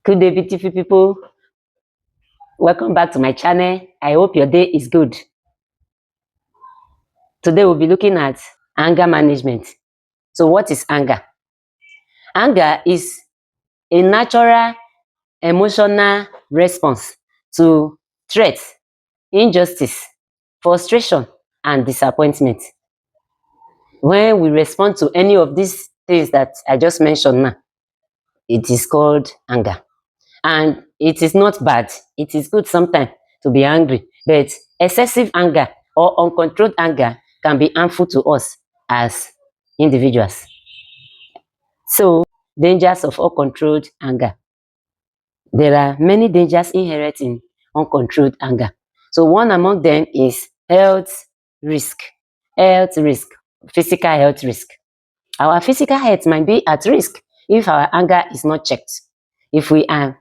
Good day, beautiful people. Welcome back to my channel. I hope your day is good. Today we'll be looking at anger management. So what is anger? Anger is a natural emotional response to threat, injustice, frustration, and disappointment. When we respond to any of these things that I just mentioned now, it is called anger. And it is not bad. It is good sometimes to be angry, but excessive anger or uncontrolled anger can be harmful to us as individuals. So, dangers of uncontrolled anger. There are many dangers inherent in uncontrolled anger. So, one among them is risk. Health risk, physical health risk. Our physical health might be at risk if our anger is not checked. If we are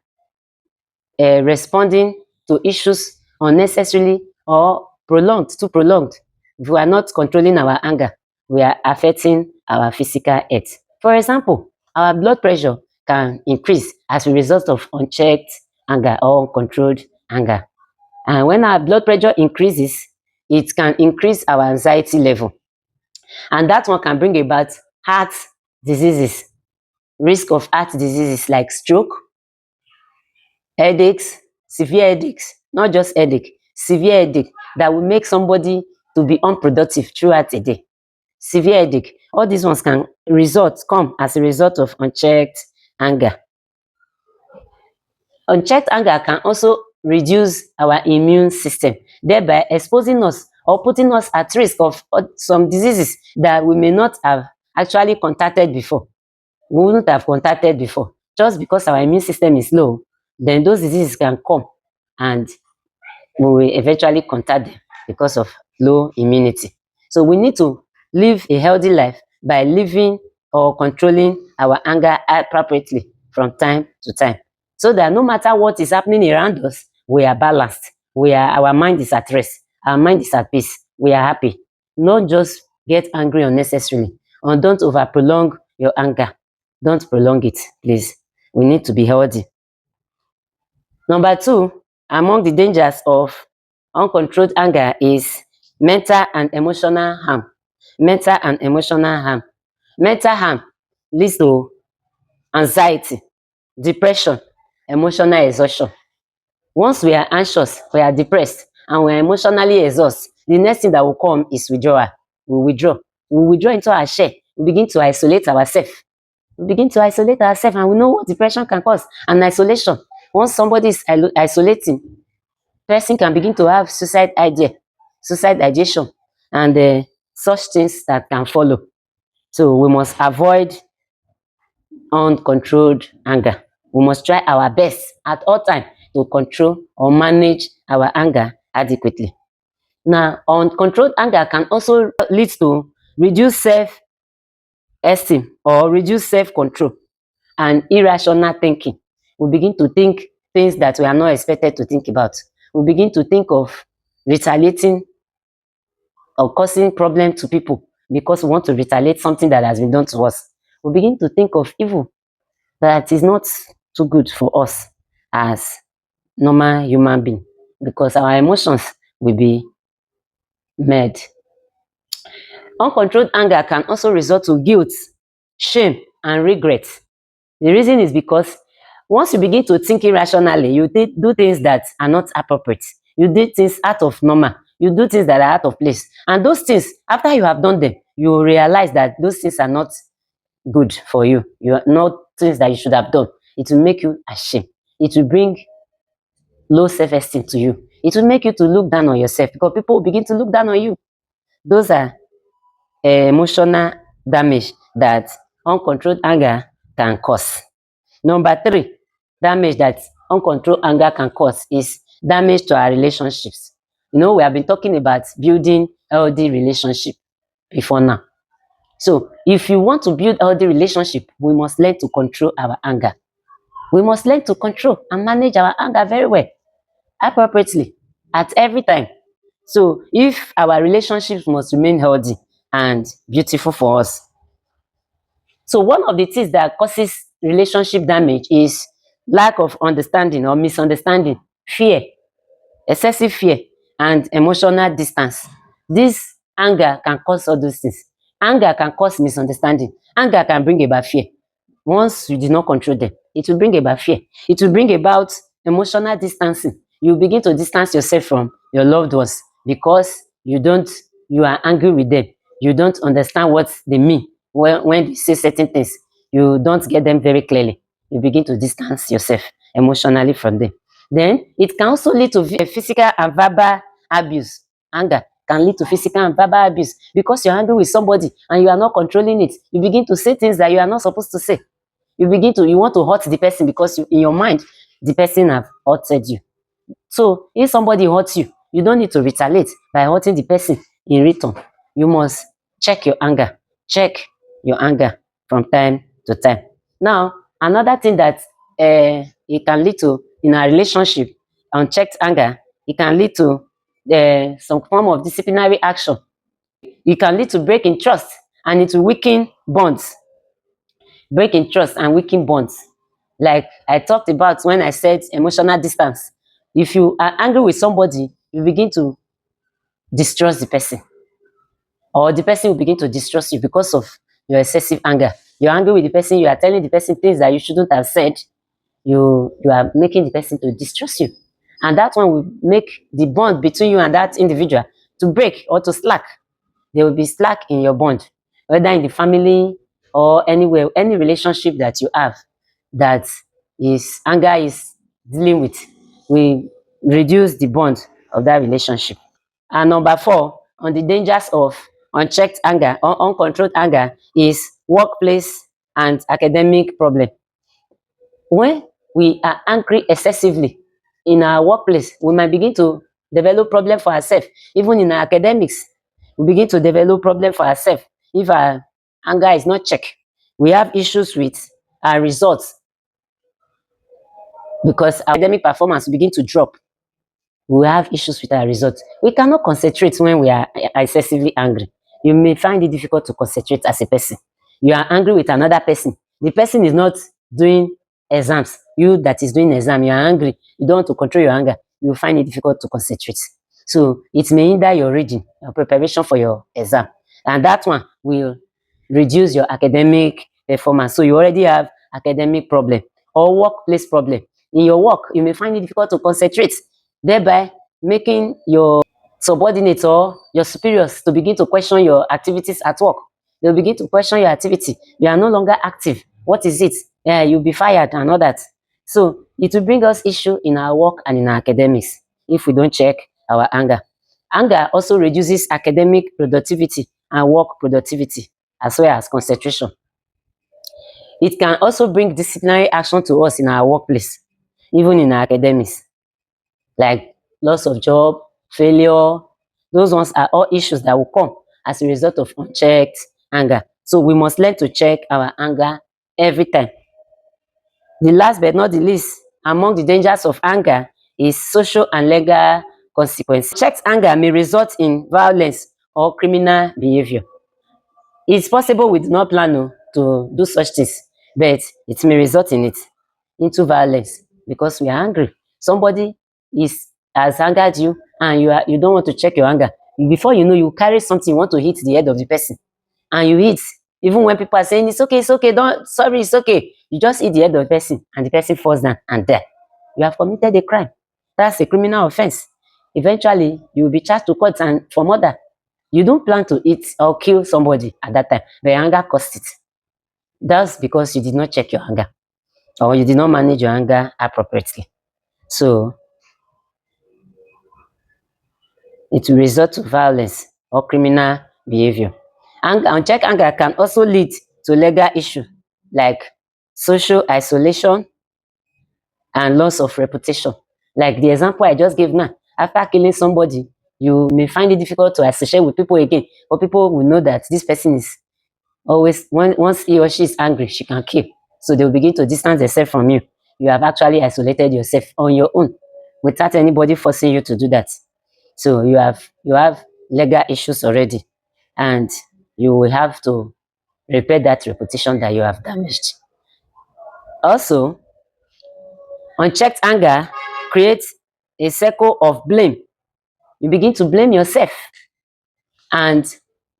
responding to issues unnecessarily or too prolonged. If we are not controlling our anger, we are affecting our physical health. For example, our blood pressure can increase as a result of unchecked anger or uncontrolled anger. And when our blood pressure increases, it can increase our anxiety level. And that one can bring about heart diseases, risk of heart diseases like stroke, headaches, severe headaches, not just headache, severe headache that will make somebody to be unproductive throughout a day. Severe headache, all these ones can come as a result of unchecked anger. Unchecked anger can also reduce our immune system, thereby exposing us or putting us at risk of some diseases that we may not have actually contacted before. We wouldn't have contacted before. Just because our immune system is low, then those diseases can come and we will eventually contact them because of low immunity. So we need to live a healthy life by living or controlling our anger appropriately from time to time, so that no matter what is happening around us, we are balanced. Our mind is at rest. Our mind is at peace. We are happy. Not just get angry unnecessarily, and don't over prolong your anger. Don't prolong it, please. We need to be healthy. Number two, among the dangers of uncontrolled anger is mental and emotional harm. Mental and emotional harm. Mental harm leads to anxiety, depression, emotional exhaustion. Once we are anxious, we are depressed, and we are emotionally exhausted, the next thing that will come is withdrawal. We withdraw. We withdraw into our shell. We begin to isolate ourselves. And we know what depression can cause, and isolation. Once somebody is isolating, person can begin to have suicide ideation, and such things that can follow. So we must avoid uncontrolled anger. We must try our best at all times to control or manage our anger adequately. Now, uncontrolled anger can also lead to reduced self-esteem or reduced self-control and irrational thinking. We begin to think things that we are not expected to think about. We begin to think of retaliating or causing problem to people because we want to retaliate something that has been done to us. We begin to think of evil that is not too good for us as normal human being, because our emotions will be mad. Uncontrolled anger can also result to guilt, shame, and regret. The reason is because once you begin to think irrationally, you do things that are not appropriate. You do things out of normal. You do things that are out of place. And those things, after you have done them, you will realize that those things are not good for you. You are not things that you should have done. It will make you ashamed. It will bring low self-esteem to you. It will make you to look down on yourself because people will begin to look down on you. Those are emotional damage that uncontrolled anger can cause. Number three, damage that uncontrolled anger can cause is damage to our relationships. We have been talking about building healthy relationship before now. So if you want to build healthy relationship, we must learn to control our anger. We must learn to control and manage our anger very well, appropriately, at every time. So if our relationships must remain healthy and beautiful for us. So one of the things that causes relationship damage is lack of understanding or misunderstanding, fear, excessive fear, and emotional distance. This anger can cause all those things. Anger can cause misunderstanding. Anger can bring about fear. Once you did not control them, it will bring about fear. It will bring about emotional distancing. You begin to distance yourself from your loved ones because you are angry with them. You don't understand what they mean when they say certain things. You don't get them very clearly. You begin to distance yourself emotionally from them. Then it can also lead to physical and verbal abuse. Anger can lead to physical and verbal abuse because you're angry with somebody and you are not controlling it. You begin to say things that you are not supposed to say. You want to hurt the person because in your mind, the person have hurted you. So if somebody hurts you, you don't need to retaliate by hurting the person in return. You must check your anger. Check your anger from time to time. Now, another thing that it can lead to in a relationship, unchecked anger, it can lead to some form of disciplinary action. It can lead to break in trust and it will weaken bonds. Break in trust and weaken bonds. Like I talked about when I said emotional distance. If you are angry with somebody, you begin to distrust the person, or the person will begin to distrust you because of your excessive anger. You're angry with the person, you are telling the person things that you shouldn't have said. You are making the person to distrust you. And that one will make the bond between you and that individual to break or to slack. There will be slack in your bond, whether in the family or anywhere, any relationship that you have that is anger is dealing with. We reduce the bond of that relationship. And number four, on the dangers of unchecked anger or uncontrolled anger is workplace and academic problem. When we are angry excessively in our workplace, we might begin to develop problem for ourselves. Even in our academics, we begin to develop problem for ourselves if our anger is not checked. We have issues with our results because our academic performance will begin to drop. We have issues with our results. We cannot concentrate when we are excessively angry. You may find it difficult to concentrate as a person. You are angry with another person. The person is not doing exams. You that is doing exam, you are angry. You don't want to control your anger. You will find it difficult to concentrate. So it may hinder your reading, your preparation for your exam. And that one will reduce your academic performance. So you already have academic problem or workplace problem. In your work, you may find it difficult to concentrate, thereby making your subordinates or your superiors to begin to question your activities at work. They'll begin to question your activity. You are no longer active. What is it? Yeah, you'll be fired and all that. So it will bring us issue in our work and in our academics if we don't check our anger. Anger also reduces academic productivity and work productivity as well as concentration. It can also bring disciplinary action to us in our workplace, even in our academics, like loss of job, failure. Those ones are all issues that will come as a result of unchecked anger. So we must learn to check our anger every time. The last but not the least, among the dangers of anger is social and legal consequences. Checked anger may result in violence or criminal behavior. It's possible we do not plan to do such things, but it may result in it into violence because we are angry. Somebody is has angered you, and you don't want to check your anger. Before you know, you carry something, you want to hit the head of the person, and you hit. Even when people are saying it's okay, don't sorry, it's okay. You just hit the head of the person, and the person falls down and die. You have committed a crime. That's a criminal offense. Eventually, you will be charged to court and for murder. You don't plan to eat or kill somebody at that time, but your anger caused it. That's because you did not check your anger or you did not manage your anger appropriately. So it will result to violence or criminal behavior. Unchecked anger can also lead to legal issues like social isolation and loss of reputation. Like the example I just gave now, after killing somebody, you may find it difficult to associate with people again, but people will know that this person is always, once he or she is angry, she can kill. So they will begin to distance themselves from you. You have actually isolated yourself on your own without anybody forcing you to do that. So you have legal issues already, and you will have to repair that reputation that you have damaged. Also, Unchecked anger creates a circle of blame. You begin to blame yourself, and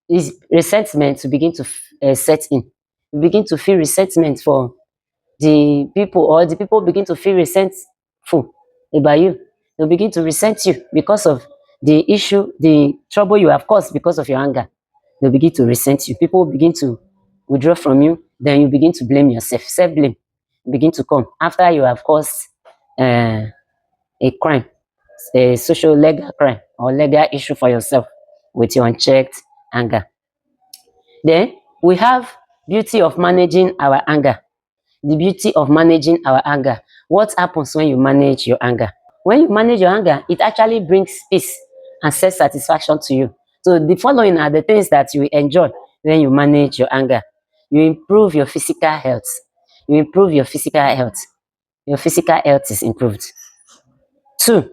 this resentment to begin to set in. You begin to feel resentment for the people, or the people begin to feel resentful about you. They'll begin to resent you because of the issue, the trouble you have caused because of your anger. They'll begin to resent you. People begin to withdraw from you. Then you begin to blame yourself. Self-blame begin to come after you have caused uh, a crime, a social legal crime or legal issue for yourself with your unchecked anger. Then we have beauty of managing our anger. The beauty of managing our anger. What happens when you manage your anger? When you manage your anger, it actually brings peace and self-satisfaction to you. So the following are the things that you enjoy when you manage your anger. You improve your physical health. You improve your physical health. Your physical health is improved. Two,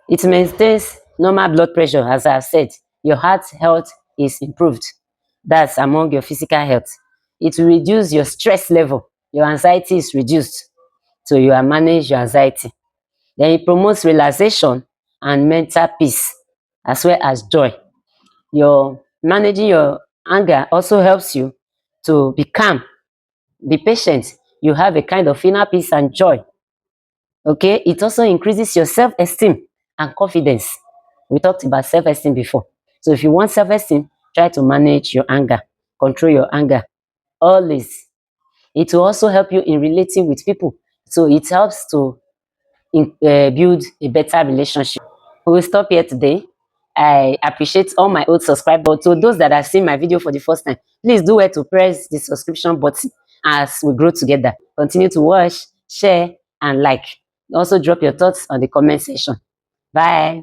it maintains normal blood pressure, as I've said. Your heart health is improved. That's among your physical health. It will reduce your stress level. Your anxiety is reduced. So you are manage your anxiety. Then it promotes relaxation and mental peace, as well as joy. Your managing your anger also helps you to be calm, be patient. You have a kind of inner peace and joy. Okay, it also increases your self-esteem and confidence. We talked about self-esteem before. So if you want self-esteem, try to manage your anger, control your anger always. It will also help you in relating with people. So it helps to build a better relationship. We will stop here today. I appreciate all my old subscribers. To those that have seen my video for the first time, please do well to press the subscription button as we grow together. Continue to watch, share, and like. Also drop your thoughts on the comment section. Bye.